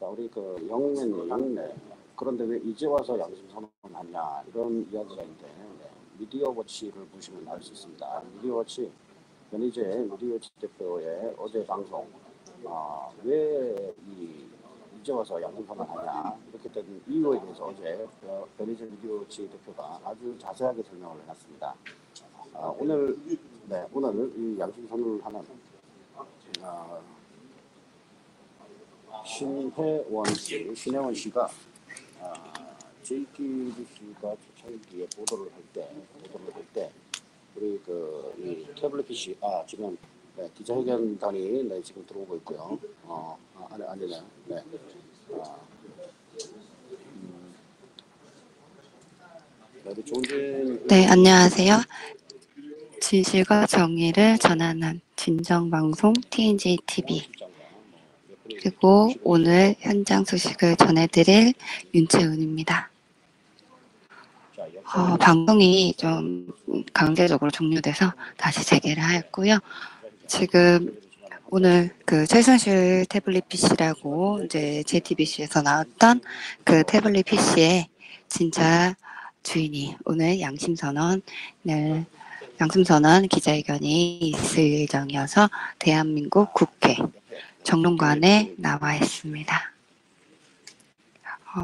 자, 우리 그 영웅님, 네. 그런데 왜 이제 와서 양심 선언하냐 이런 이야기가 있는데 네. 미디어워치를 보시면 알 수 있습니다. 미디어워치 변희재 미디어워치 대표의 어제 방송 왜 이제 와서 양심 선언하냐 이렇게 된 이유에 대해서 어제 변희재 미디어워치 대표가 아주 자세하게 설명을 해놨습니다. 오늘 이 양심 선언을 하는 신혜원 씨가 JTBC가 초창기에 보도를 할 때 우리 이 태블릿 PC 지금 기자회견단이 지금 들어오고 있고요. 아니네. 네. 네, 안녕하세요. 진실과 정의를 전하는 진정방송 TNJ-TV 그리고 오늘 현장 소식을 전해드릴 윤채은입니다. 방송이 좀 강제적으로 종료돼서 다시 재개를 하였고요. 지금 오늘 그 최순실 태블릿 PC라고 이제 JTBC에서 나왔던 그 태블릿 PC의 진짜 주인이 오늘 양심선언 기자회견이 있을 예정이어서 대한민국 국회 정론관에 나와 있습니다.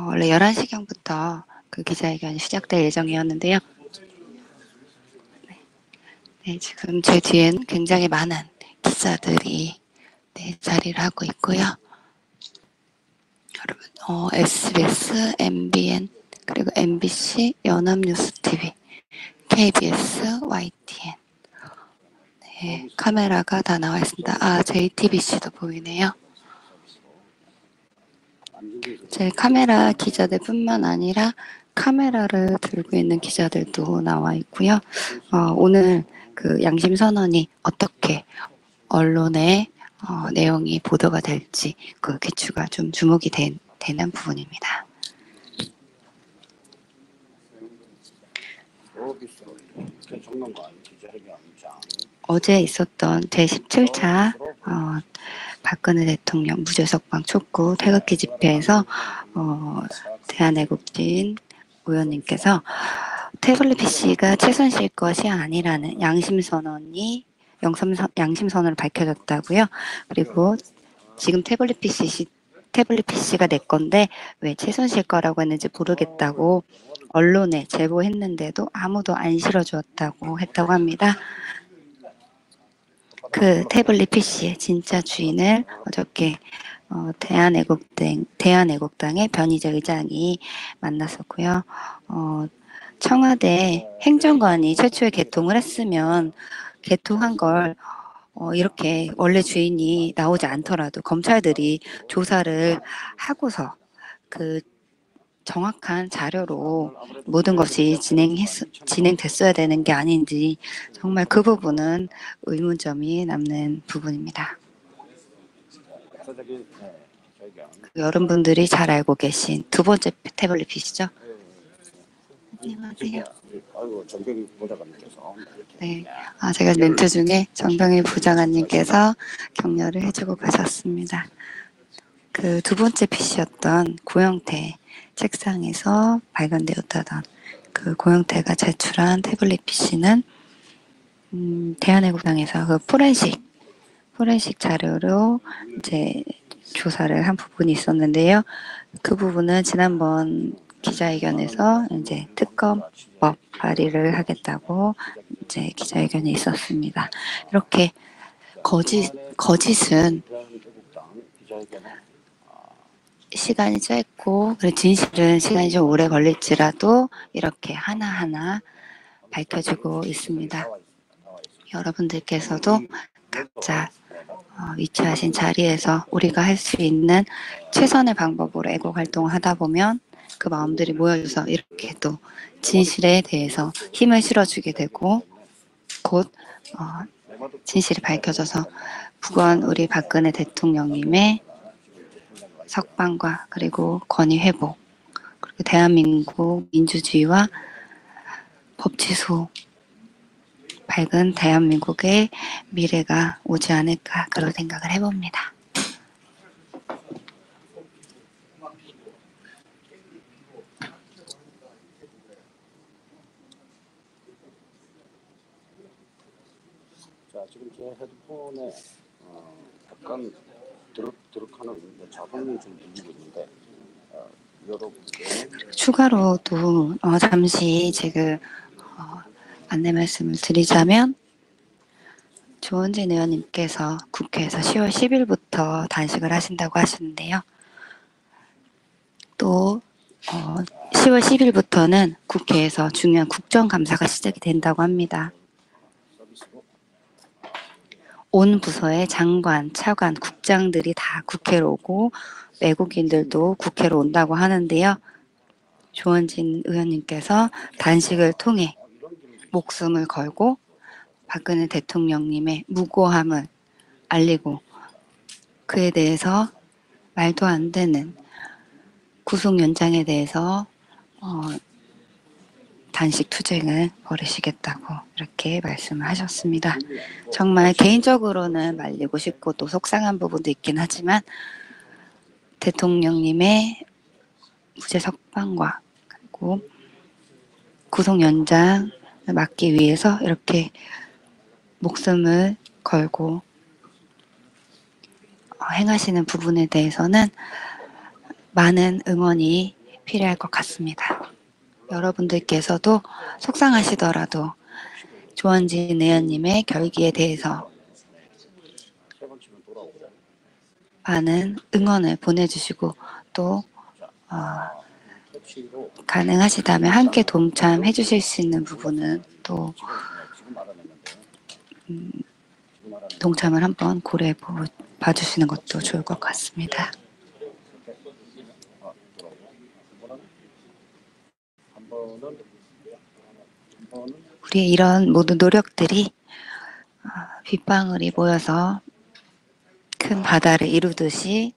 원래 11시경부터 그 기자회견이 시작될 예정이었는데요. 네, 지금 제 뒤엔 굉장히 많은 기자들이 자리를 하고 있고요. 여러분, SBS, MBN, 그리고 MBC, 연합뉴스TV, KBS, YTN. 네, 카메라가 다 나와 있습니다. JTBC도 보이네요. 제 카메라 기자들뿐만 아니라 카메라를 들고 있는 기자들도 나와 있고요. 오늘 그 양심 선언이 어떻게 언론에 내용이 보도가 될지 그 귀추가 좀 주목이 되는 부분입니다. 어제 있었던 제17차 박근혜 대통령 무죄석방 촉구 태극기 집회에서 대한애국진 의원님께서 태블릿 PC가 최순실 것이 아니라는 양심선언을 밝혀졌다고요. 그리고 지금 태블릿 PC가 내 건데 왜 최순실 거라고 했는지 모르겠다고 언론에 제보했는데도 아무도 안 실어주었다고 했다고 합니다. 그 태블릿 PC의 진짜 주인을 어저께 대한애국당의 변희재 의장이 만났었고요. 청와대 행정관이 최초에 개통을 했으면 개통한 걸 이렇게 원래 주인이 나오지 않더라도 검찰들이 조사를 하고서 그 정확한 자료로 모든 것이 진행됐어야 되는 게 아닌지 정말 그 부분은 의문점이 남는 부분입니다. 여러분들이 잘 알고 계신 두 번째 태블릿 PC죠? 안녕하세요. 정병희 부장관님께서. 네, 제가 멘트 중에 정병희 부장관님께서 격려를 해주고 가셨습니다. 그 두 번째 PC였던 고영태 책상에서 발견되었다던 그 고영태가 제출한 태블릿 PC는 대한애국당에서 그 포렌식 자료로 이제 조사를 한 부분이 있었는데요. 그 부분은 지난번 기자회견에서 이제 특검법 발의를 하겠다고 이제 기자회견이 있었습니다. 이렇게 거짓은 시간이 짧고 진실은 시간이 좀 오래 걸릴지라도 이렇게 하나하나 밝혀지고 있습니다. 여러분들께서도 각자 위치하신 자리에서 우리가 할 수 있는 최선의 방법으로 애국 활동을 하다 보면 그 마음들이 모여져서 이렇게 또 진실에 대해서 힘을 실어주게 되고 곧 진실이 밝혀져서 우리 박근혜 대통령님의 석방과 그리고 권위 회복 그리고 대한민국 민주주의와 법치소 밝은 대한민국의 미래가 오지 않을까 그런 생각을 해봅니다. 내 헤드폰에 약간 드럭드럭하는 자동이 좀 울리고 있는데 여러분께 추가로도 잠시 지금 안내 말씀을 드리자면 조원진 의원님께서 국회에서 10월 10일부터 단식을 하신다고 하시는데요. 또 10월 10일부터는 국회에서 중요한 국정감사가 시작이 된다고 합니다. 온 부서의 장관, 차관, 국장들이 다 국회로 오고 외국인들도 국회로 온다고 하는데요. 조원진 의원님께서 단식을 통해 목숨을 걸고 박근혜 대통령님의 무고함을 알리고 그에 대해서 말도 안 되는 구속 연장에 대해서 단식 투쟁을 벌이시겠다고 이렇게 말씀을 하셨습니다. 정말 개인적으로는 말리고 싶고 또 속상한 부분도 있긴 하지만 대통령님의 무죄 석방과 그리고 구속 연장을 막기 위해서 이렇게 목숨을 걸고 행하시는 부분에 대해서는 많은 응원이 필요할 것 같습니다. 여러분들께서도 속상하시더라도 조원진 의원님의 결기에 대해서 많은 응원을 보내주시고 또 가능하시다면 함께 동참해 주실 수 있는 부분은 또 동참을 한번 고려해 봐주시는 것도 좋을 것 같습니다. 우리의 이런 모든 노력들이 빗방울이 모여서 큰 바다를 이루듯이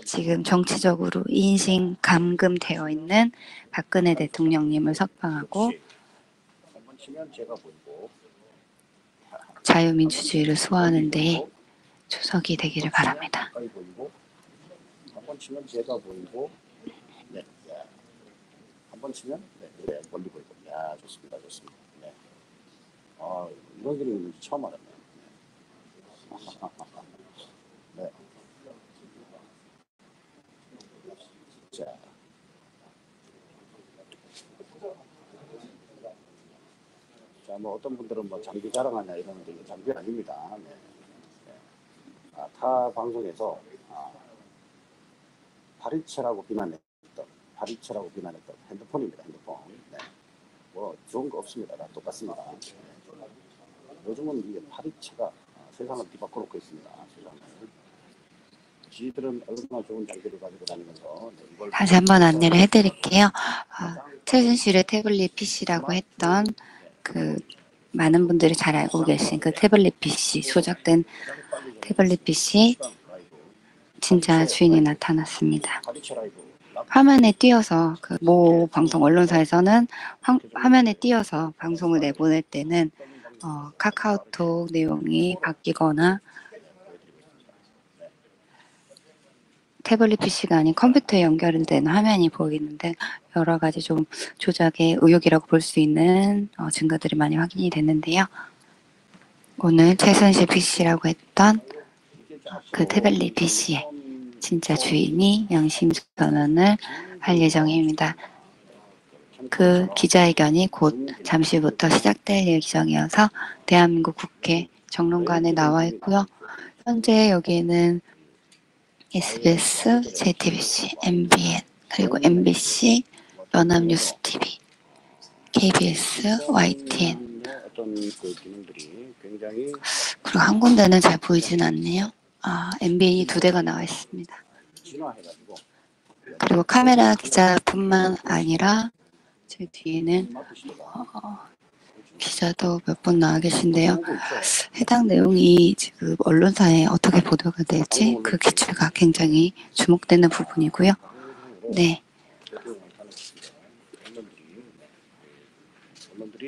지금 정치적으로 인신감금되어 있는 박근혜 대통령님을 석방하고 자유민주주의를 수호하는 데 조석이 되기를 바랍니다. 한번 치면 제가 보이고, 네, 한번 치면 네, 멀리 보이고, 야 좋습니다, 좋습니다. 네, 이런 그림이 있는지 처음 알았네요. 네. 자, 뭐 어떤 분들은 뭐 장비 자랑하냐 이러는데 이게 장비 아닙니다. 네. 네. 타 방송에서 파리채라고 비난했던 핸드폰입니다. 핸드폰. 네. 뭐 좋은 거 없습니다. 다 똑같습니다. 네. 요즘은 이게 파리채가 세상을 뒤바꿔놓고 있습니다. 세상을. 지들은 얼마나 좋은 장비를 가지고 다니면서 이걸 다시 한번 안내를 해드릴게요. 최순실의 태블릿 PC라고 했던 그 많은 분들이 잘 알고 계신 그 태블릿 PC, 소작된 태블릿 PC 진짜 주인이 나타났습니다. 화면에 띄어서 그 모 방송 언론사에서는 화면에 띄어서 방송을 내보낼 때는 카카오톡 내용이 바뀌거나 태블릿 PC가 아닌 컴퓨터에 연결된 화면이 보이는데 여러 가지 좀 조작의 의혹이라고 볼 수 있는 증거들이 많이 확인이 됐는데요. 오늘 최순실 PC라고 했던 그 태블릿 PC의 진짜 주인이 양심 선언을 할 예정입니다. 그 기자회견이 곧 잠시부터 시작될 예정이어서 대한민국 국회 정론관에 나와 있고요. 현재 여기에는 SBS, JTBC, MBN, 그리고 MBC, 연합뉴스TV, KBS, YTN 그리고 한 군데는 잘 보이진 않네요. MBN이 2대가 나와 있습니다. 그리고 카메라 기자뿐만 아니라 제 뒤에는 기자도 몇 분 나와 계신데요. 해당 내용이 지금 언론사에 어떻게 보도가 될지 그 기초가 굉장히 주목되는 부분이고요. 네.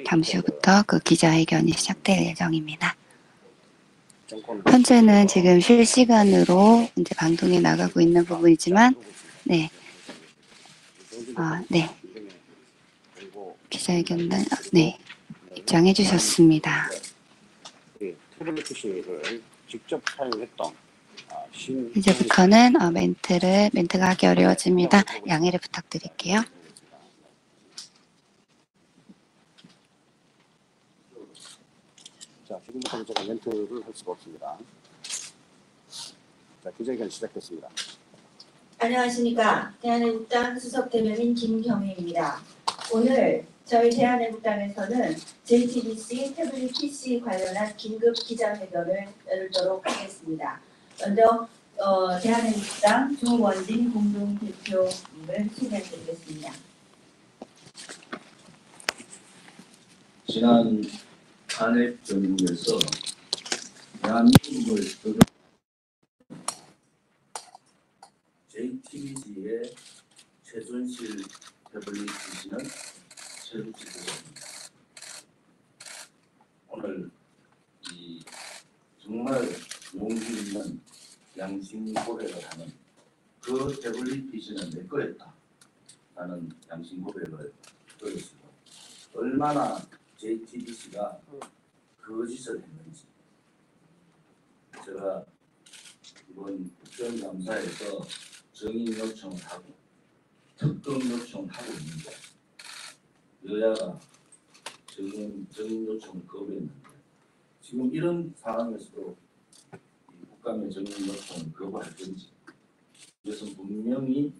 잠시 후부터 그 기자회견이 시작될 예정입니다. 현재는 지금 실시간으로 이제 방송에 나가고 있는 부분이지만, 네. 네. 기자회견단, 네. 입장해 주셨습니다. 태블릿 PC를 직접 사용했던 이제부터는 멘트가 하기 어려워집니다. 양해를 부탁드릴게요. 자, 지금부터는 제가 멘트를 할 수가 없습니다. 자, 기자회견 시작됐습니다. 안녕하십니까. 대한애국당 수석대변인 김경희입니다. 오늘 저희 대한애국당에서는 JTBC 태블릿 PC 관련한 긴급 기자회견을 열도록 하겠습니다. 먼저 대한애국당 조원진 공동대표님을 소개해드리겠습니다. 지난 탄핵 정부에서 대한민국을 들어 JTBC의 최순실 태블릿 PC는 체류지도입니다. 오늘 이 정말 용기 있는 양심 고백을 하는 그 태블릿 PC는 내 거였다라는 양심 고백을 드렸습니다. 얼마나 JTBC가 거짓을 했는지 제가 이번 국정감사에서 정인 요청을 하고 특검 요청을 하고 있는데 여야가 정인 요청을 거부했는데 지금 이런 상황에서도 국감의 정인 요청을 거부할 건지 이것은 분명히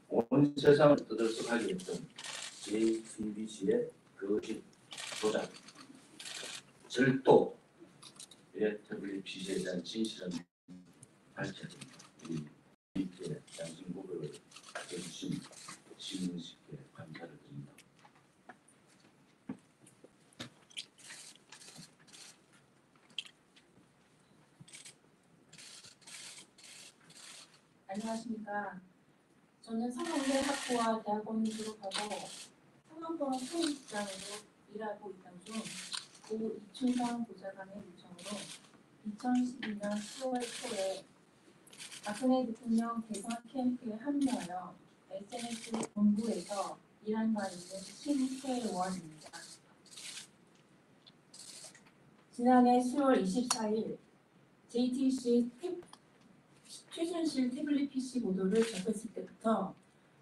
온 세상을 떠들썩하게 했던 JTBC의 거짓, 조작, 절도의 태블릿 PC에 대한 진실은 밝혀야 됩니다. 이렇게 양심 고백을 해주신 신문식께 감사를 드립니다. 안녕하십니까. 저는 성원대 학부와 대학원을 졸업하고 상암포럼 소임직장으로 일하고 있던 중 고 이춘상 보좌관의 요청으로 2012년 10월 초에 박근혜 대통령 대선 캠프에 합류하여 SNS 본부에서 일한 바 있는 신회원입니다. 지난해 10월 24일 JTBC 최순실 태블릿 PC 보도를 접했을 때부터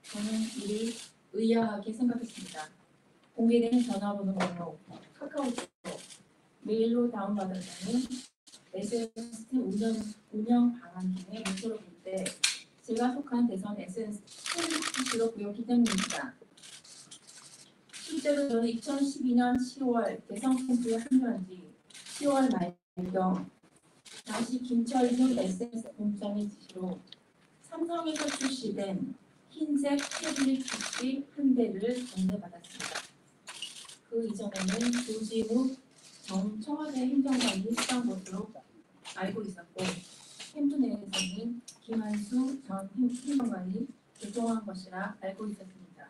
저는 이를 의아하게 생각했습니다. 공개된 전화번호 목록, 카카오톡, 메일로 다운받았다는 SNS 운영 방안 등의 문서를 볼 때 제가 속한 대선 SNS 태블릿 PC로 보였기 때문입니다. 실제로 저는 2012년 10월 대선 캠프에 합류한 뒤 10월 말경 당시 김철중 SNS 본부장의 지시로 삼성에서 출시된 흰색 태블릿 PC 한 대를 전달받았습니다. 그 이전에는 조지무 전 청와대 행정관이 수상 것으로 알고 있었고 캠프 내에서는 김한수 전 행정관이 조종한 것이라 알고 있었습니다.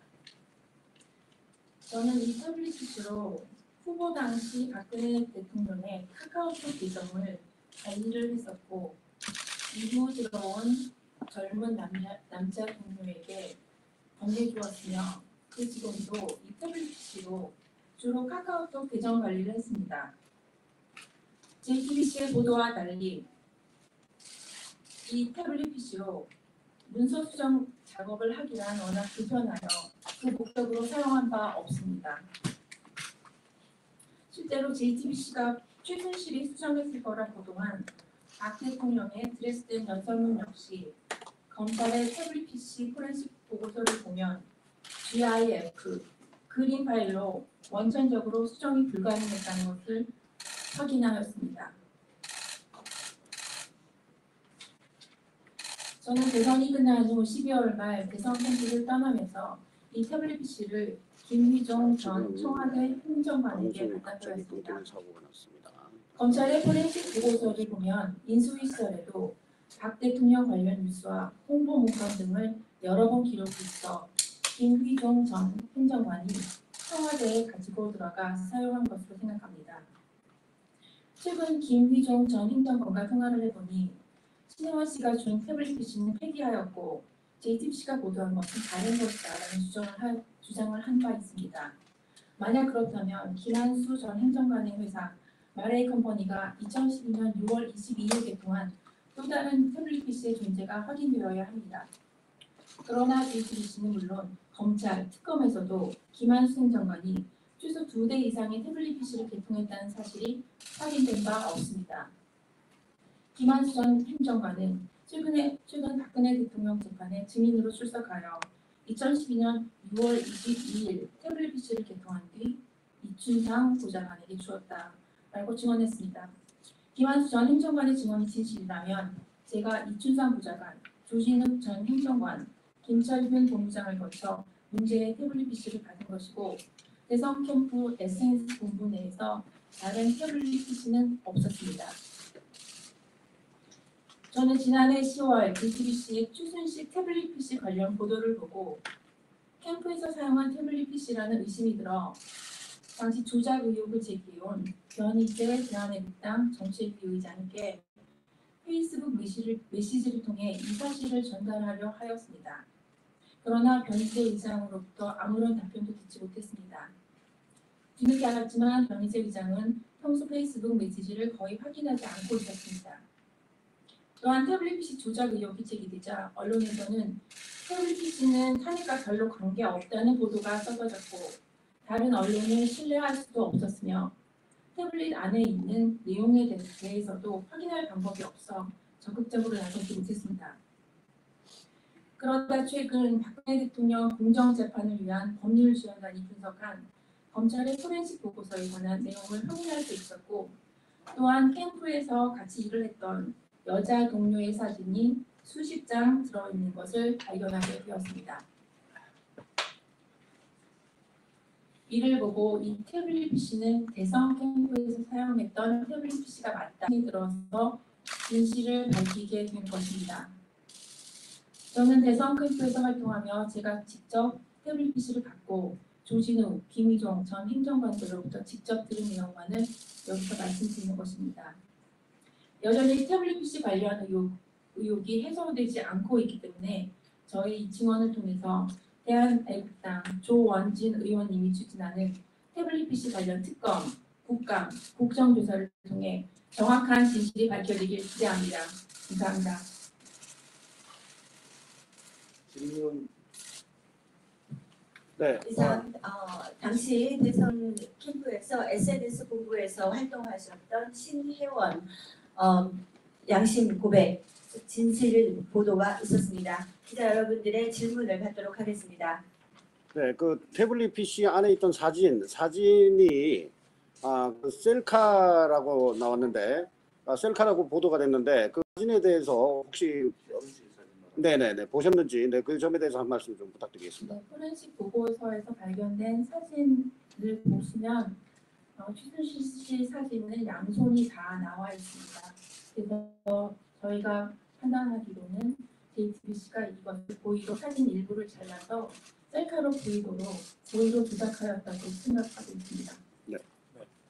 저는 이 태블릿 PC로 후보 당시 박근혜 대통령의 카카오톡 계정을 관리를 했었고 이후 들어온 젊은 남자 동료에게 건네주었으며 그 직원도 이 태블릿 PC로 주로 카카오톡 계정 관리를 했습니다. JTBC의 보도와 달리 이 태블릿 PC로 문서 수정 작업을 하기란 워낙 불편하여 그 목적으로 사용한 바 없습니다. 실제로 JTBC가 최순실이 수정했을 거라 보도한 박 대통령의 드레스덴 연설문 역시 검찰의 태블릿 PC 포렌식 보고서를 보면 GIF, 그림 파일로 원천적으로 수정이 불가능했다는 것을 확인하였습니다. 저는 대선이 끝난 후 12월 말 대선 캠프를 떠나면서 이 태블릿 PC를 김휘종 전 청와대 행정관에게 받아들였습니다. 검찰의 포렌식 보고서를 보면 인수위 시절에도 박 대통령 관련 뉴스와 홍보 문건 등을 여러 번 기록해 있어 김휘종 전 행정관이 청와대에 가지고 들어가 사용한 것으로 생각합니다. 최근 김휘종 전 행정관과 통화를 해보니 신혜원 씨가 준 태블릿 PC는 폐기하였고 JTBC가 보도한 것은 다른 것이다라는 주장을 한 바 있습니다. 만약 그렇다면 김한수 전 행정관의 회사 마레이 컴퍼니가 2012년 6월 22일 개통한 또 다른 태블릿 PC의 존재가 확인되어야 합니다. 그러나 JTBC는 물론 검찰, 특검에서도 김한수 행정관이 최소 2대 이상의 태블릿 PC를 개통했다는 사실이 확인된 바 없습니다. 김한수 전 행정관은 최근 박근혜 대통령 재판에 증인으로 출석하여 2012년 6월 22일 태블릿 PC를 개통한 뒤 이춘상 보좌관에게 주었다라고 증언했습니다. 김한수 전 행정관의 증언이 진실이라면 제가 이춘상 보좌관, 조진욱 전 행정관, 김철균 본부장을 거쳐 문제의 태블릿 PC를 받은 것이고 대성 캠프 SNS 본부 내에서 다른 태블릿 PC는 없었습니다. 저는 지난해 10월 JTBC의 최순실 태블릿 PC 관련 보도를 보고 캠프에서 사용한 태블릿 PC라는 의심이 들어 당시 조작 의혹을 제기해온 변희재 대한애국당 정책위 의장에게 페이스북 메시지를 통해 이 사실을 전달하려 하였습니다. 그러나 변희재 의장으로부터 아무런 답변도 듣지 못했습니다. 뒤늦게 알았지만 변희재 의장은 평소 페이스북 메시지를 거의 확인하지 않고 있었습니다. 또한 태블릿 PC 조작 의혹이 제기되자 언론에서는 태블릿 PC는 탄핵과 별로 관계없다는 보도가 쏟아졌고 다른 언론을 신뢰할 수도 없었으며 태블릿 안에 있는 내용에 대해서도 확인할 방법이 없어 적극적으로 나서지 못했습니다. 그러다 최근 박근혜 대통령 공정재판을 위한 법률지원단이 분석한 검찰의 포렌식 보고서에 관한 내용을 확인할 수 있었고 또한 캠프에서 같이 일을 했던 여자 동료의 사진이 수십 장 들어있는 것을 발견하게 되었습니다. 이를 보고 이 태블릿 PC는 대성 캠프에서 사용했던 태블릿 PC가 맞다니 들어서 진실을 밝히게 된 것입니다. 저는 대성 캠프에서 활동하며 제가 직접 태블릿 PC를 받고 조진욱, 김희종 전 행정관들로부터 직접 들은 내용만을 여기서 말씀드리는 것입니다. 여전히 태블릿 PC 관련 의혹이 해소되지 않고 있기 때문에 저희 이 증언을 통해서 대한애국당 조원진 의원님이 추진하는 태블릿 PC 관련 특검, 국감, 국정조사를 통해 정확한 진실이 밝혀지길 기대합니다. 감사합니다. 질문. 네. 이상 당시 대선 캠프에서 SNS 본부에서 활동하셨던 신혜원 양심 고백 진실 보도가 있었습니다. 기자 여러분들의 질문을 받도록 하겠습니다. 네, 그 태블릿 PC 안에 있던 사진이 그 셀카라고 나왔는데 셀카라고 보도가 됐는데 그 사진에 대해서 혹시 네네네 보셨는지 그 점에 대해서 한 말씀 좀 부탁드리겠습니다. 네, 포렌식 보고서에서 발견된 사진을 보시면 최순실 씨 사진은 양손이 다 나와 있습니다. 그래서 저희가 판단하기로는 JTBC가 이것을 고의로 사진 일부를 잘라서 셀카로 고의로 조작하였다고 생각하고 있습니다.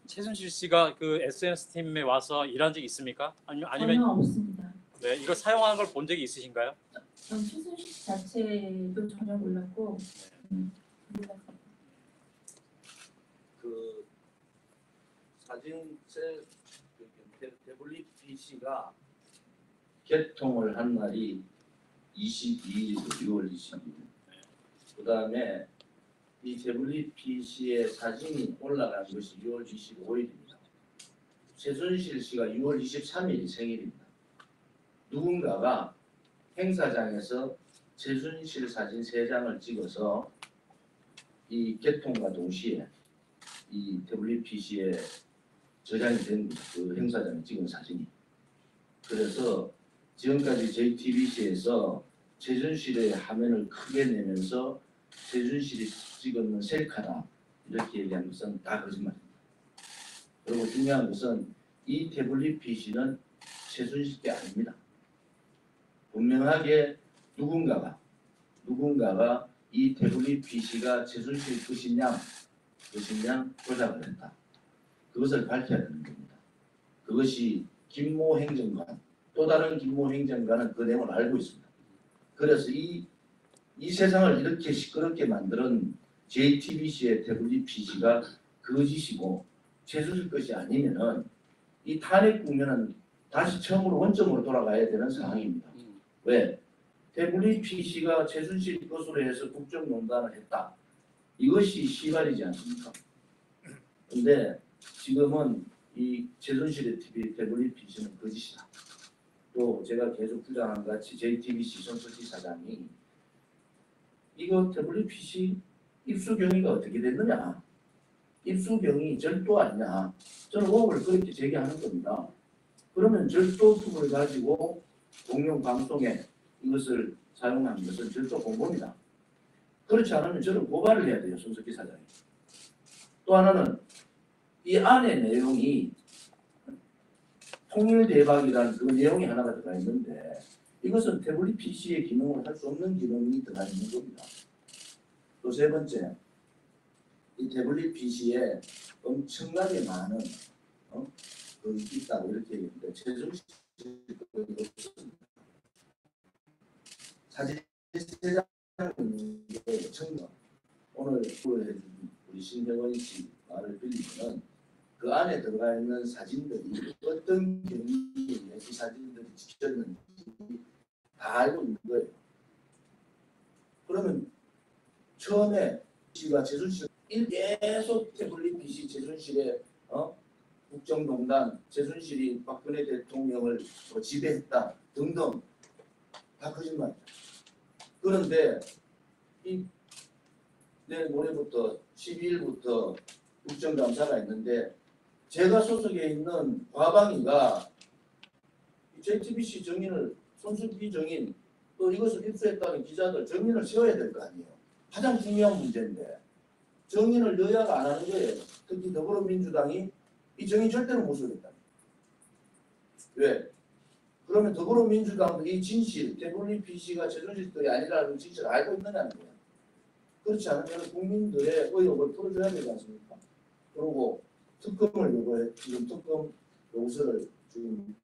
최순실 씨가 그 SNS 팀에 와서 일한 적이 있습니까? 아니면 전혀 없습니다. 네, 이거 사용하는 걸 본 적이 있으신가요? 전 최순실 씨 자체도 전혀 몰랐고 몰랐어요. 그 사진 태블릿 PC가 개통을 한 날이 22일, 6월 22일. 그 다음에 이 태블릿 PC의 사진이 올라간 것이 6월 25일입니다. 최순실 씨가 6월 23일이 생일입니다. 누군가가 행사장에서 최순실 사진 3장을 찍어서 이 개통과 동시에 이 태블릿 PC에 저장이 된 그 행사장에 찍은 사진이. 그래서 지금까지 JTBC에서 최순실의 화면을 크게 내면서 최순실이 찍었는 셀카다 이렇게 얘기한 것은 다 거짓말입니다. 그리고 중요한 것은 이 태블릿 PC는 최순실 게 아닙니다. 분명하게 누군가가 이 태블릿 PC가 최순실 것이냐 조작을 했다. 그것을 밝혀야 되는 겁니다. 그것이 김모 행정관, 또 다른 김모 행정관은 그 내용을 알고 있습니다. 그래서 이 세상을 이렇게 시끄럽게 만드는 JTBC의 태블릿 PC가 거짓이고 최순실 것이 아니면은 이 탄핵 국면은 다시 처음으로 원점으로 돌아가야 되는 상황입니다. 왜? 태블릿 PC가 최순실 것으로 해서 국정농단을 했다. 이것이 시발이지 않습니까? 근데 지금은 이 최순실의 태블릿 PC는 거짓이다. 또 제가 계속 주장한 같이 JTBC 손석희 사장이 이거 태블릿 PC 입수 경위가 어떻게 됐느냐? 입수 경위 절도 아니냐? 저는 의혹을 그렇게 제기하는 겁니다. 그러면 절도품을 가지고 공영 방송에 이것을 사용한 것은 절도 공범이다. 그렇지 않으면 저는 고발을 해야 돼요, 손석희 사장이. 또 하나는 이 안에 내용이 통일대박이라는 그 내용이 하나가 들어가 있는데 이것은 태블릿 PC의 기능을 할 수 없는 기능이 들어가 있는 겁니다. 또 세 번째, 이 태블릿 PC에 엄청나게 많은 그 있다고 이렇게 얘기했는데 최순실 사진 세장의 청년 오늘 해준 우리 신혜원 씨 말을 빌리면 그 안에 들어가 있는 사진들이 어떤 경위에 이 사진들이 찍혔는지 다 알고 있는 거예요. 그러면 처음에 씨가 최순실 계속 태블릿 PC 최순실의 국정농단, 최순실이 박근혜 대통령을 지배했다 등등 다 거짓말이죠. 그런데 내일 모레부터 12일부터 국정감사가 있는데 제가 소속에 있는 과방위가 JTBC 정인을 손석희 정인 또 이것을 입수했다는 기자들 정인을 세워야 될 거 아니에요. 가장 중요한 문제인데 정인을 여야가 안 하는 거예요. 특히 더불어민주당이 이 정인 절대로 못 세우겠다. 왜? 그러면 더불어민주당도 이 진실, 태블릿 PC가 최순실 것이 아니라는 진실을 알고 있느냐는 거예요. 그렇지 않으면 국민들의 의혹을 풀어줘야 되지 않습니까? 그리고 특검을 요구해, 지금 특검 요구서를 지금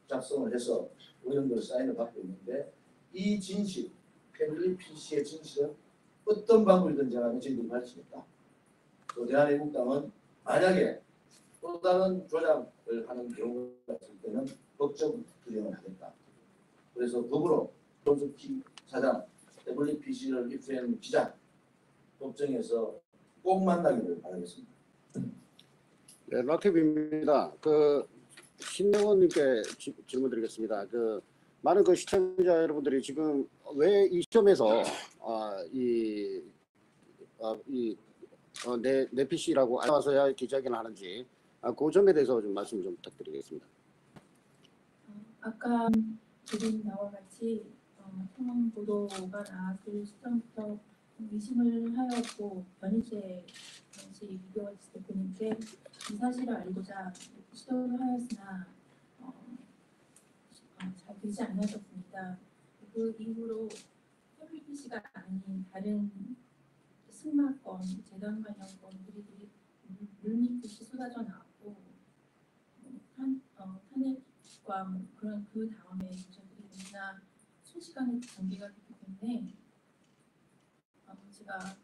작성을 해서 의원들 사인을 받고 있는데 이 진실, 태블릿 PC의 진실은 어떤 방법이든지 하면 저희들이 밝히겠다. 또 대한애국당은 만약에 또 다른 조작을 하는 경우가 있을 때는 법적 규정을 하겠다. 그래서 더불어 손석희 사장, 태블릿 PC를 입수한 기자 법정에서 꼭 만나기를 바라겠습니다. 네, 락캡입니다. 신영원님께 질문드리겠습니다. 많은 시청자 여러분들이 지금 왜 이 시점에서 내 PC라고 알아서야 기자회견을 하는지 그 점에 대해서 좀 말씀 좀 부탁드리겠습니다. 아까 드린 바와 같이 상황 보도가 나왔을 시점부터 의심을 하였고 변희재 당시 미디어 대표님께 이 사실을 알고자 시도를 하였으나 잘 되지 않았었습니다. 그 이후로 태블릿 PC가 아닌 다른 승마권, 재단 관련권들이 물밀듯이 쏟아져 나왔고 탄핵과 그런 그 다음에 문제들이 너무나 순식간에 전개가 됐기 때문에 제가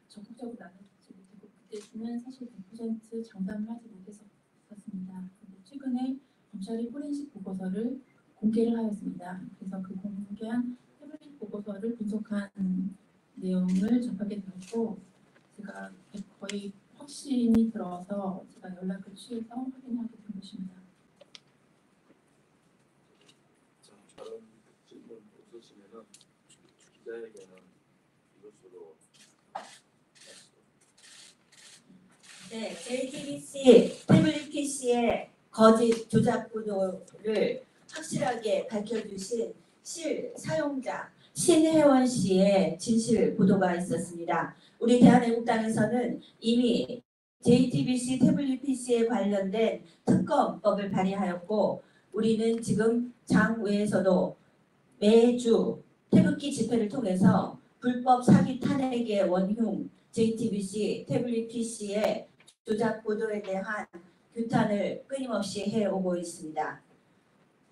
적극적으로 나눠주지 못했고 그때는 사실 100% 장담을 하지 못했었습니다. 그런데 최근에 검찰이 포렌식 보고서를 공개를 하였습니다. 그래서 그 공개한 태블릿 보고서를 분석한 내용을 접하게 되었고 제가 거의 확신이 들어서 제가 연락을 취해서 확인하게 된 것입니다. 다른 질문 없으시면은 기자회견은 이것으로 네, JTBC 태블릿 PC의 거짓 조작 보도를 확실하게 밝혀주신 사용자 신혜원 씨의 진실 보도가 있었습니다. 우리 대한애국당에서는 이미 JTBC 태블릿 PC에 관련된 특검법을 발의하였고 우리는 지금 장외에서도 매주 태극기 집회를 통해서 불법 사기 탄핵의 원흉 JTBC 태블릿 PC의 조작 보도에 대한 규탄을 끊임없이 해오고 있습니다.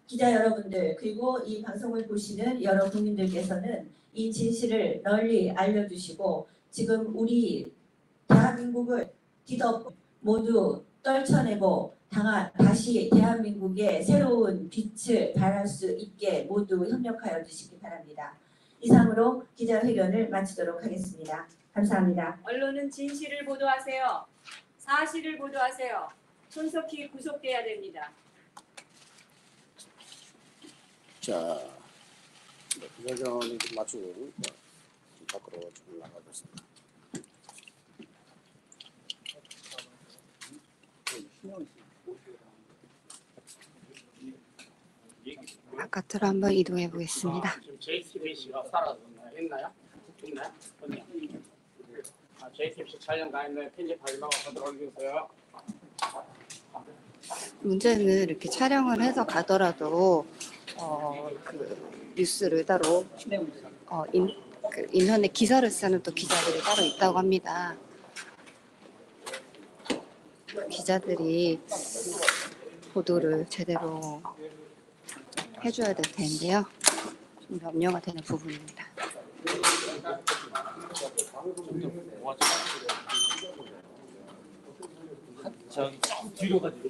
기자 여러분들 그리고 이 방송을 보시는 여러 국민들께서는 이 진실을 널리 알려주시고 지금 우리 대한민국을 뒤덮고 모두 떨쳐내고 다시 대한민국의 새로운 빛을 발할 수 있게 모두 협력하여 주시기 바랍니다. 이상으로 기자회견을 마치도록 하겠습니다. 감사합니다. 언론은 진실을 보도하세요. 사실을 보도하세요. 손석희 구속돼야 됩니다. 자, 기자회견이 좀 마치고 밖으로 좀 나가겠습니다. 바깥으로 한번 이동해 보겠습니다. 지금 JTBC가 사라졌나요? 있나요? 있나요? 없나요? JTBC 촬영 다 했는데 편집하지 말고 들어올리세요. 문제는 이렇게 촬영을 해서 가더라도 그 뉴스를 따로 그 인터넷 기사를 쓰는 또 기자들이 따로 있다고 합니다. 기자들이 보도를 제대로 해줘야 될 텐데요. 좀 염려가 되는 부분입니다. 저기 뒤로 가지고.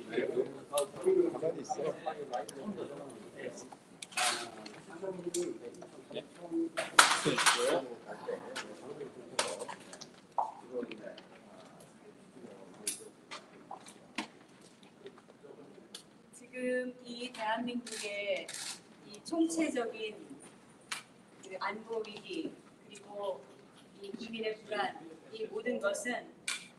지금 이 대한민국의 이 총체적인 그 안보 위기 그리고 이 국민의 불안 이 모든 것은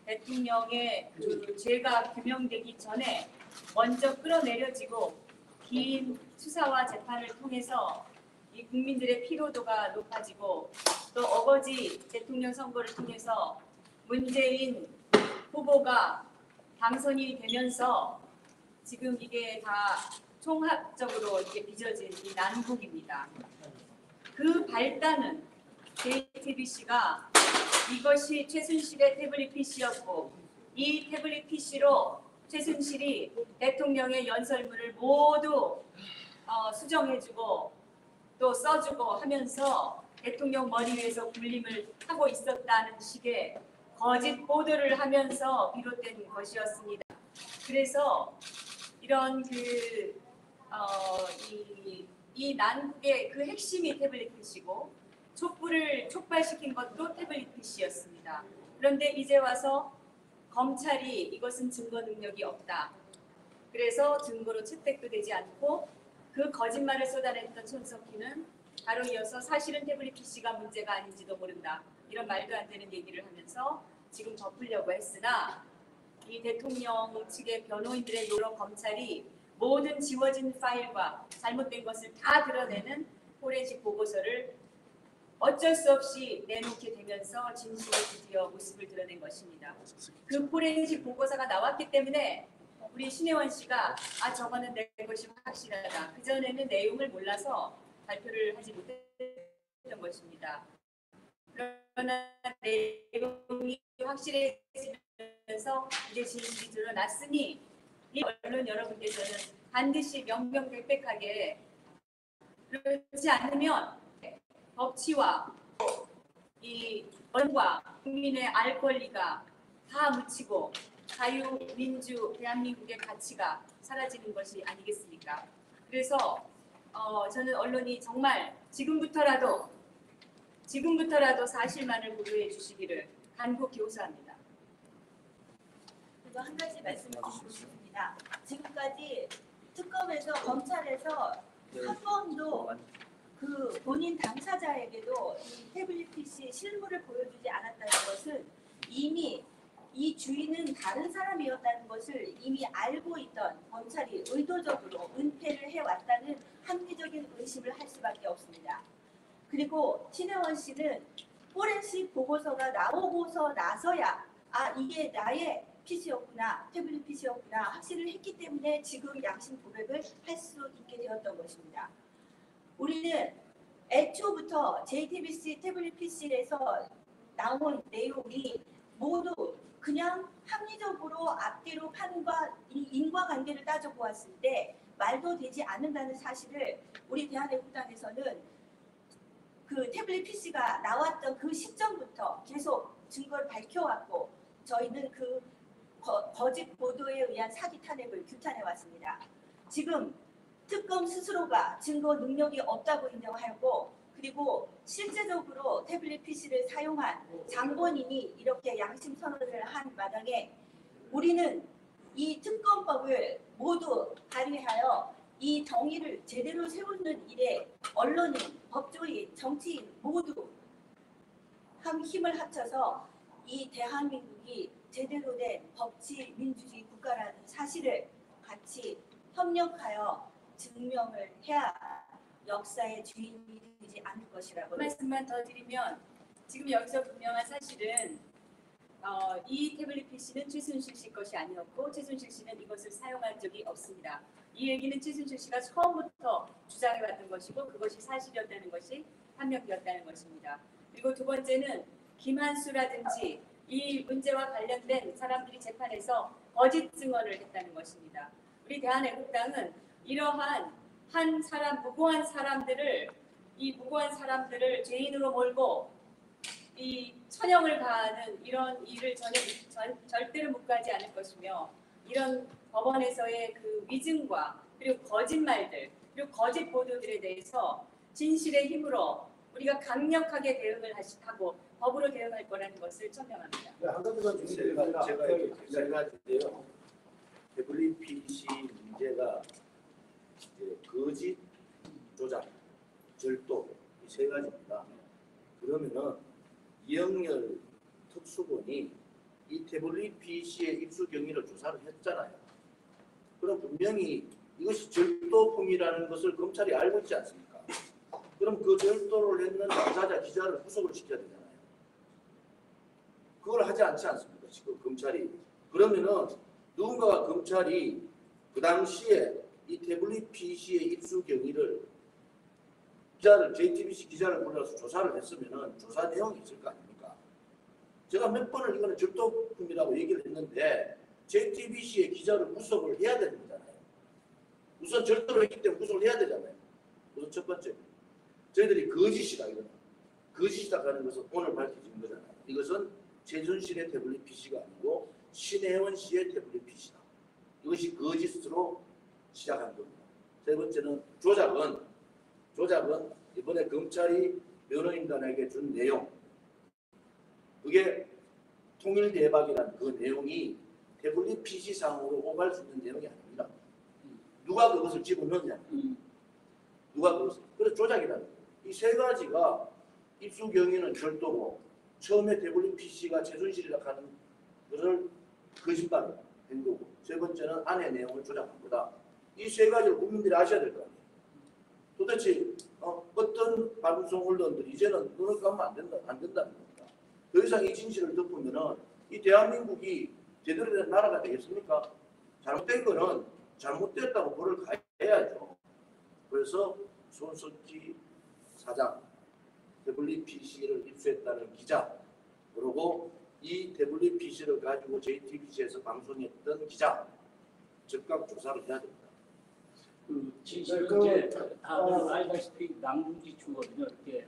대통령의 그 죄가 규명되기 전에 먼저 끌어내려지고 긴 수사와 재판을 통해서 이 국민들의 피로도가 높아지고 또 어거지 대통령 선거를 통해서 문재인 후보가 당선이 되면서 지금 이게 다 총합적으로 이렇게 빚어진 이 난국입니다. 그 발단은 JTBC가 이것이 최순실의 태블릿 PC였고 이 태블릿 PC로 최순실이 대통령의 연설문을 모두 수정해주고 또 써주고 하면서 대통령 머리 위에서 군림을 하고 있었다는 식의 거짓 보도를 하면서 비롯된 것이었습니다. 그래서 이런 이 난국의 그 핵심이 태블릿 PC고 촛불을 촉발시킨 것도 태블릿 PC였습니다. 그런데 이제 와서 검찰이 이것은 증거 능력이 없다. 그래서 증거로 채택도 되지 않고 그 거짓말을 쏟아냈던 손석희는 바로 이어서 사실은 태블릿 PC가 문제가 아닌지도 모른다. 이런 말도 안 되는 얘기를 하면서 지금 덮으려고 했으나 이 대통령 측의 변호인들의 여러 검찰이 모든 지워진 파일과 잘못된 것을 다 드러내는 포렌식 보고서를 어쩔 수 없이 내놓게 되면서 진실의 드디어 모습을 드러낸 것입니다. 그 포렌식 보고서가 나왔기 때문에 우리 신혜원 씨가 저거는 내 것이 확실하다. 그전에는 내용을 몰라서 발표를 하지 못했던 것입니다. 그러나 내용이 확실해지면서 이제 진실이 드러났으니 이 언론 여러분께서는 반드시 명명백백하게 그렇지 않으면 법치와 이 언론과 국민의 알 권리가 다 묻히고 자유, 민주, 대한민국의 가치가 사라지는 것이 아니겠습니까? 그래서 저는 언론이 정말 지금부터라도 사실만을 보도해 주시기를 간곡히 호소합니다. 그리고 한 가지 말씀드리고 싶습니다. 지금까지 특검에서 검찰에서 한 번도 그 본인 당사자에게도 이 태블릿 PC 실물을 보여주지 않았다는 것은 이미 이 주인은 다른 사람이었다는 것을 이미 알고 있던 검찰이 의도적으로 은폐를 해왔다는 합리적인 의심을 할 수밖에 없습니다. 그리고 신혜원 씨는 포렌식 보고서가 나오고서 나서야 이게 나의 PC였구나, 태블릿 PC였구나 확신을 했기 때문에 지금 양심 고백을 할 수 있게 되었던 것입니다. 우리는 애초부터 JTBC 태블릿 PC에서 나온 내용이 모두 그냥 합리적으로 앞뒤로 판과 인과관계를 따져보았을 때 말도 되지 않는다는 사실을 우리 대한애국당에서는 그 태블릿 PC가 나왔던 그 시점부터 계속 증거를 밝혀왔고 저희는 그 거짓 보도에 의한 사기 탄핵을 규탄해 왔습니다. 지금 특검 스스로가 증거 능력이 없다고 인정하였고 그리고 실제적으로 태블릿 PC를 사용한 장본인이 이렇게 양심 선언을 한 마당에 우리는 이 특검법을 모두 발의하여 이 정의를 제대로 세우는 일에 언론인, 법조인, 정치인 모두 힘을 합쳐서 이 대한민국이 제대로 된 법치 민주주의 국가라는 사실을 같이 협력하여 증명을 해야 역사의 주인이 되지 않을 것이라고. 한 말씀만 더 드리면 지금 여기서 분명한 사실은 이 태블릿 PC는 최순실 씨 것이 아니었고 최순실 씨는 이것을 사용한 적이 없습니다. 이 얘기는 최순실 씨가 처음부터 주장해왔던 것이고 그것이 사실이었다는 것이 판명되었다는 것입니다. 그리고 두 번째는 김한수라든지 이 문제와 관련된 사람들이 재판에서 거짓 증언을 했다는 것입니다. 우리 대한애국당은 이러한 한 사람, 무고한 사람들을 죄인으로 몰고 이 천형을 가하는 이런 일을 절대로 묵과하지 않을 것이며 이런 법원에서의 그 위증과 그리고 거짓말들 그리고 거짓 보도들에 대해서 진실의 힘으로 우리가 강력하게 대응을 하고 법으로 대응할 거라는 것을 천명합니다. 한 가지만 제가 얘기하는데요. 태블릿 PC 문제가 이제 거짓, 조작, 절도 이 세 가지입니다. 그러면은 이영렬 특수본이 이 태블릿 PC의 입수 경위를 조사를 했잖아요. 그럼 분명히 이것이 절도품이라는 것을 검찰이 알고 있지 않습니까? 그럼 그 절도를 했는 당사자 기자를 구속을 시켜야 되잖아요. 그걸 하지 않지 않습니까? 지금 검찰이. 그러면은 누군가가 검찰이 그 당시에 이 태블릿 PC의 입수 경위를 JTBC 기자를 불러서 조사를 했으면은 조사 내용이 있을 거 아닙니까? 제가 몇 번을 이거는 절도품이라고 얘기를 했는데 JTBC의 기자를 구속을 해야 되는 거잖아요. 우선 절도를 했기 때문에 구속을 해야 되잖아요. 우선 첫 번째. 저희들이 거짓이다 이거는. 거짓이다 하는 것은 오늘 밝혀진 거잖아요. 이것은 최순실의 태블릿 PC가 아니고 신혜원 씨의 태블릿 PC다. 이것이 거짓으로 시작한 겁니다. 세 번째는 조작은 이번에 검찰이 변호인단에게 준 내용 그게 통일대박이라는 그 내용이 태블릿 PC상으로 오갈 수 있는 내용이 아닙니다. 누가 그것을 집어넣느냐 누가 그것을 그래서 조작이라는 이 세 가지가 입수 경위는 절도고 처음에 태블릿 PC가 최순실이라고 하는 것을 거짓말을 한 거고 세 번째는 안의 내용을 조작한 거다. 이 세 가지를 국민들이 아셔야 될 거 아니에요. 도대체 어떤 방송 언론들이 이제는 눈을 감으면 안 된다는 겁니다. 더 이상 이 진실을 덮으면은 이 대한민국이 제대로 된 나라가 되겠습니까? 잘못된 거는 잘못됐다고 벌을 가해야죠. 그래서 손석희 사장, 태블릿 PC를 입수했다는 기자, 그리고 이 태블릿 PC를 가지고 JTBC에서 방송했던 기자 즉각 조사를 해야 됩니다. 진실은 이제 다들 알다시피 남궁지 주거든요. 이렇게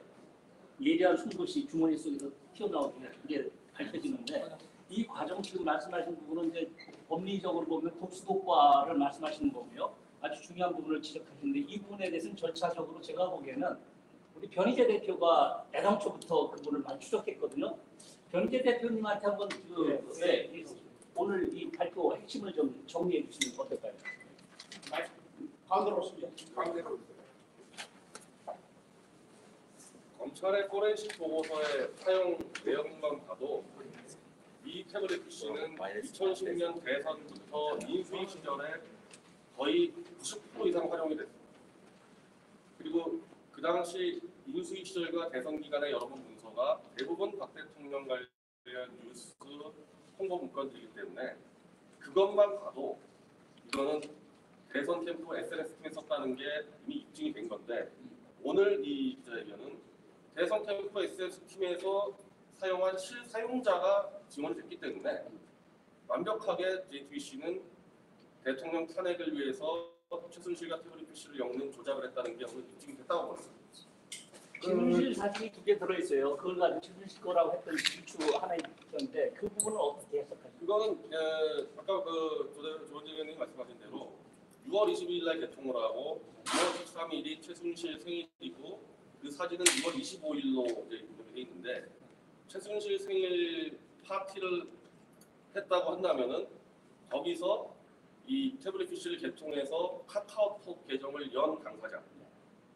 예리한 숨것이 주머니 속에서 튀어나오게 이게 밝혀지는데 이 과정 지금 말씀하신 부분은 이제 법리적으로 보면 독수독과를 말씀하시는 거고요. 아주 중요한 부분을 지적하시는데 이 부분에 대해서는 절차적으로 제가 보기에는 우리 변희재 대표가 애당초부터 그분을 많이 추적했거든요. 변희재 대표님한테 한번 오늘 이 발표 핵심을 좀 정리해 주시면 어떨까요? 가운데로 오시죠. 가운데로. 검찰의 포렌식 보고서의 사용 내용만 봐도 이 태블릿 PC는 2010년 대선부터 인수위 시절에 거의 90% 이상 활용이 됐습니다. 그리고 그 당시 인수위 시절과 대선 기간의 여러분 문서가 대부분 박 대통령 관련 뉴스 홍보 문건들이기 때문에 그것만 봐도 이거는 대선 캠프 SNS팀에 썼다는 게 이미 입증이 된 건데 오늘 이 기자회견은 대선 캠프 SNS팀에서 사용한 실사용자가 지원이 됐기 때문에 완벽하게 JTBC는 대통령 탄핵을 위해서 최순실과 태블릿 PC를 엮는 조작을 했다는 게 오늘 입증이 됐다고 보는 겁니다. 최순실 사진이 2개 들어있어요. 그걸 가지고 최순실 거라고 했던 일추 하나 있던데 그 부분은 어떻게 해석하십니까? 그거는 아까 그 조원진 의원님 말씀하신 대로 6월 22일 날 개통을 하고 6월 13일이 최순실 생일이고 그 사진은 6월 25일로 이제 돼 있는데 최순실 생일 파티를 했다고 한다면은 거기서 이 태블릿 PC를 개통해서 카카오톡 계정을 연 당사자.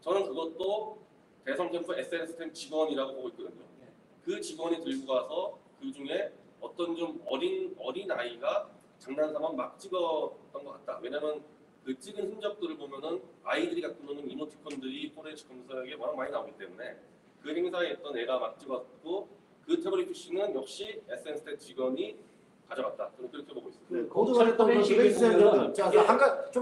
저는 그것도 대선 캠프 SNS템 직원이라고 보고 있거든요. 그 직원이 들고 가서 그 중에 어떤 좀 어린 아이가 장난삼아 막 찍었던 것 같다. 왜냐면 그 찍은 흔적들을 보면은 아이들이 갖고 노는 이모티콘들이 포렌식 검사에게 워낙 많이 나오기 때문에 그 행사에 있던 애가 막 찍었고 그 태블릿 PC는 역시 SNS템 직원이 가져갔다. 저는 그렇게 보고 있습니다. 네, 거기서 했던 그 그래서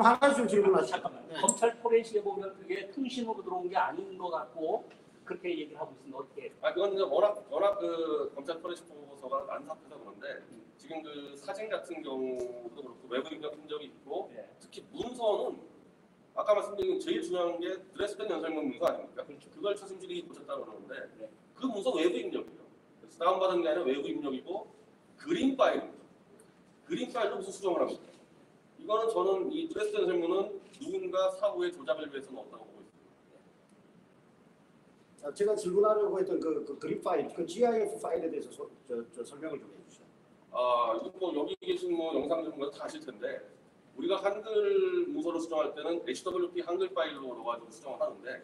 한 가지 좀 질문하시죠. 잠깐만. 검찰 포렌식에 보면 그게 통신으로 들어온 게 아닌 것 같고 그렇게 얘기를 하고 있습니다. 어떻게? 그건 이제 워낙 그 검찰 포렌식 보고서가 안타까워서 그런데 지금 그 사진 같은 경우도 그렇고 외부 입력 흔적이 있고 특히 문서는 아까 말씀드린 제일 중요한 게 드레스덴 연설문 문서 아닙니까? 그렇죠. 그걸 최순실이 고쳤다고 그러는데 그 문서 외부 입력이에요. 그래서 다운받은 게 아니라 외부 입력이고 그림 파일입니다. 그림 파일도 무슨 수정을 합니까? 이거는 저는 이 드레스덴 연설문은 누군가 사후에 조작을 위해서 넣었다고 보고 있습니다. 제가 질문하려고 했던 그 그립 파일, 그 GIF 파일에 대해서 설명을 좀 해주시죠. 이거 뭐 여기 계신 뭐 영상 전문가 다 아실 텐데 우리가 한글 문서를 수정할 때는 HWP 한글 파일로 넣어가지고 수정을 하는데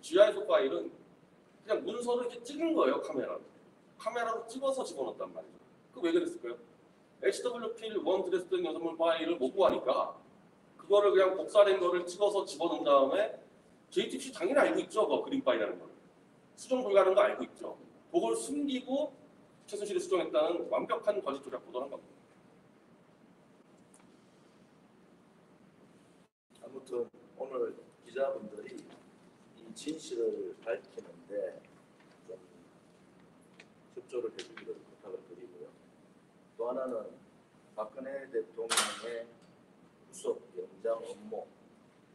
GIF 파일은 그냥 문서를 이렇게 찍은 거예요. 카메라로 찍어서 집어넣었단 말이죠. 그 왜 그랬을까요? HWP 원 드레스덴 연설문 파일을 못 구하니까 그거를 그냥 복사된 거를 찍어서 집어넣은 다음에 JTBC 당연히 알고 있죠. 그 그림 파일이라는 걸. 수정 불가능한 거 알고 있죠. 그걸 숨기고 최순실이 수정했다는 완벽한 거짓 조작 보도를 한 겁니다. 아무튼 오늘 기자분들이 이 진실을 밝히는데 좀 협조를 해주기를 부탁을 드리고요. 또 하나는 박근혜 대통령의 구속 영장 업무,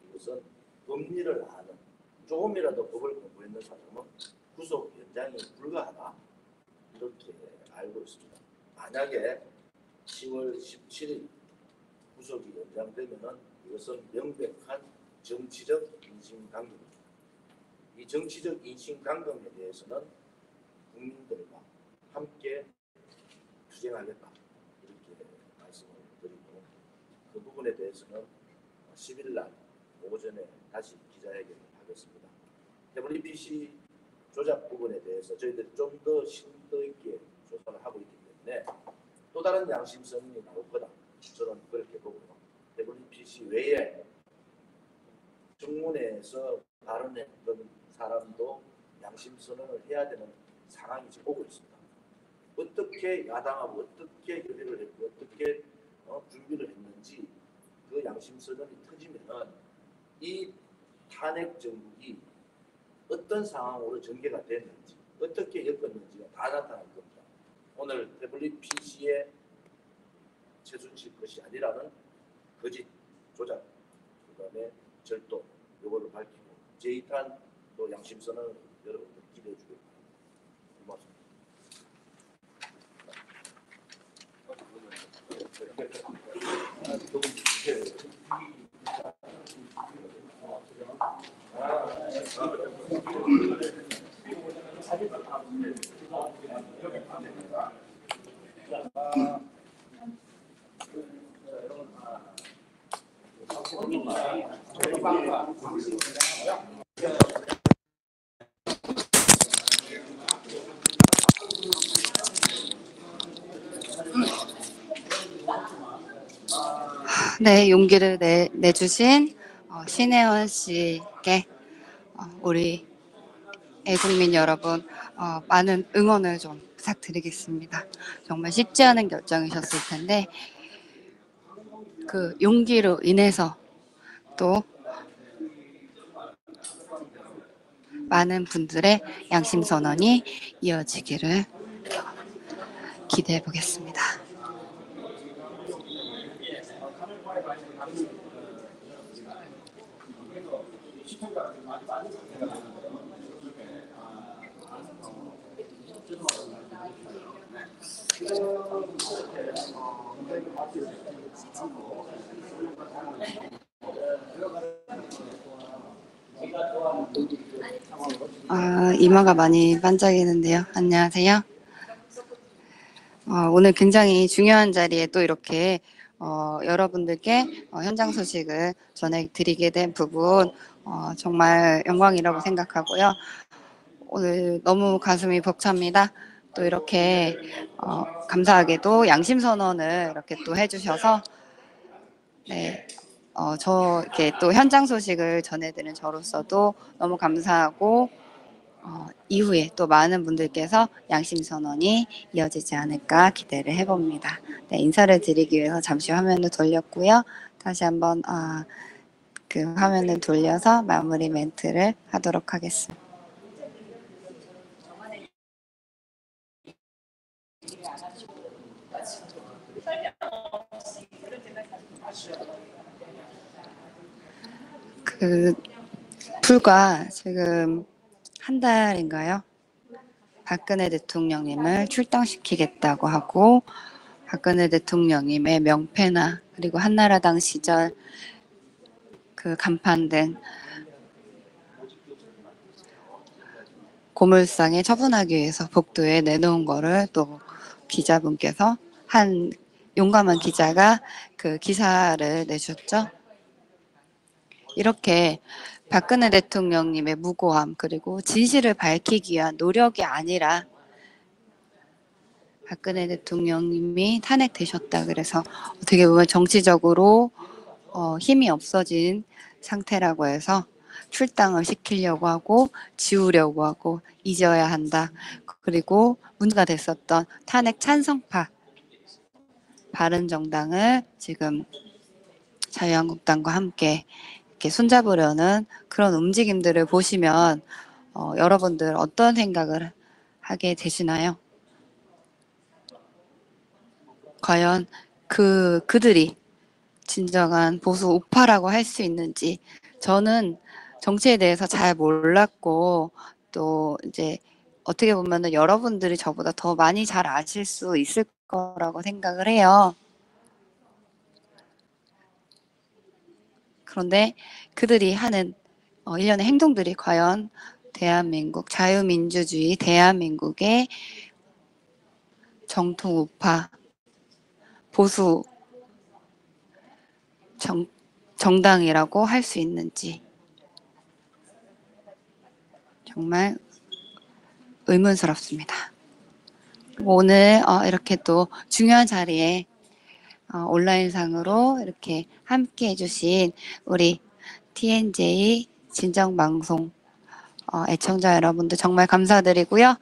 이것은 법리를 아는, 조금이라도 법을 공부했는 사람은 구속 연장이 불가하다, 이렇게 알고 있습니다. 만약에 10월 17일 구속이 연장되면은 이것은 명백한 정치적 인신강경입니다. 이 정치적 인신강경에 대해서는 국민들과 함께 투쟁하겠다, 이렇게 말씀을 드리고, 그 부분에 대해서는 10일 날 오전에 다시 기자회견을 하겠습니다. 태블릿 PC 조작 부분에 대해서 저희들이 좀 더 심도 있게 조사를 하고 있기 때문에 또 다른 양심선언이 나올 거다, 저는 그렇게 보고요. 태블릿 PC 외에 청문회에서 발언했던 사람도 양심선언을 해야 되는 상황이 지금 오고 있습니다. 어떻게 야당하고 어떻게 협의를 했고 어떻게 준비를 했는지 그 양심선언이 터지면은 이 탄핵 정국이 어떤 상황으로 전개가 됐는지 어떻게 엮었는지가 다 나타날 겁니다. 오늘 태블릿 PC의 최순실 것이 아니라는 거짓 조작, 그다음에 절도, 요거를 밝히고 제2탄 또 양심선언을 여러분들 기대해 주길 바랍니다. 네, 용기를 내주신 신혜원 씨께 우리 애국민 여러분 많은 응원을 좀 부탁드리겠습니다. 정말 쉽지 않은 결정이셨을 텐데 그 용기로 인해서 또 많은 분들의 양심 선언이 이어지기를 기대해 보겠습니다. 이마가 많이 반짝이는데요. 안녕하세요. 오늘 굉장히 중요한 자리에 또 이렇게 여러분들께 현장 소식을 전해드리게 된 부분 정말 영광이라고 생각하고요. 오늘 너무 가슴이 벅찹니다. 또 이렇게 감사하게도 양심 선언을 이렇게 또 해주셔서 네, 저 이렇게 또 현장 소식을 전해드리는 저로서도 너무 감사하고 이후에 또 많은 분들께서 양심 선언이 이어지지 않을까 기대를 해봅니다. 네, 인사를 드리기 위해서 잠시 화면을 돌렸고요. 다시 한번 그 화면을 돌려서 마무리 멘트를 하도록 하겠습니다. 불과 지금 한 달인가요? 박근혜 대통령님을 출당시키겠다고 하고 박근혜 대통령님의 명패나 그리고 한나라당 시절 그 간판 등 고물상에 처분하기 위해서 복도에 내놓은 거를 또 기자분께서 한 용감한 기자가 그 기사를 내셨죠. 이렇게 박근혜 대통령님의 무고함 그리고 진실을 밝히기 위한 노력이 아니라 박근혜 대통령님이 탄핵되셨다 그래서 어떻게 보면 정치적으로 힘이 없어진 상태라고 해서 출당을 시키려고 하고 지우려고 하고 잊어야 한다. 그리고 문제가 됐었던 탄핵 찬성파 바른정당을 지금 자유한국당과 함께 이렇게 손잡으려는 그런 움직임들을 보시면 여러분들 어떤 생각을 하게 되시나요? 과연 그들이 진정한 보수 우파라고 할 수 있는지 저는 정치에 대해서 잘 몰랐고 또 이제 어떻게 보면은 여러분들이 저보다 더 많이 잘 아실 수 있을 거라고 생각을 해요. 그런데 그들이 하는 일련의 행동들이 과연 대한민국 자유민주주의 대한민국의 정통 우파 보수 정당이라고 할 수 있는지 정말 의문스럽습니다. 오늘 이렇게 또 중요한 자리에 온라인상으로 이렇게 함께 해주신 우리 TNJ 진정방송 애청자 여러분들 정말 감사드리고요.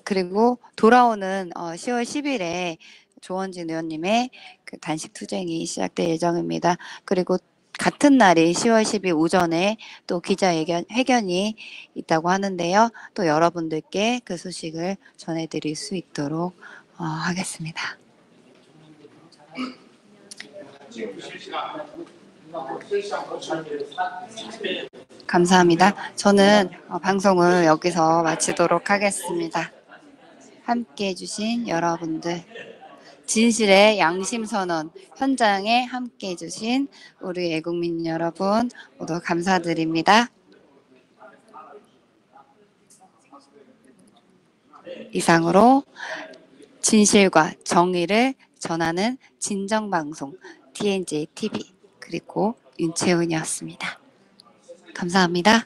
그리고 돌아오는 10월 10일에 조원진 의원님의 그 단식 투쟁이 시작될 예정입니다. 그리고 같은 날인 10월 10일 오전에 또 기자회견이 있다고 하는데요. 또 여러분들께 그 소식을 전해드릴 수 있도록 하겠습니다. 감사합니다. 저는 방송을 여기서 마치도록 하겠습니다. 함께 해주신 여러분들 진실의 양심선언 현장에 함께 해주신 우리 애국민 여러분 모두 감사드립니다. 이상으로 진실과 정의를 전하는 진정방송 TNJ TV 그리고 윤채은이었습니다. 감사합니다.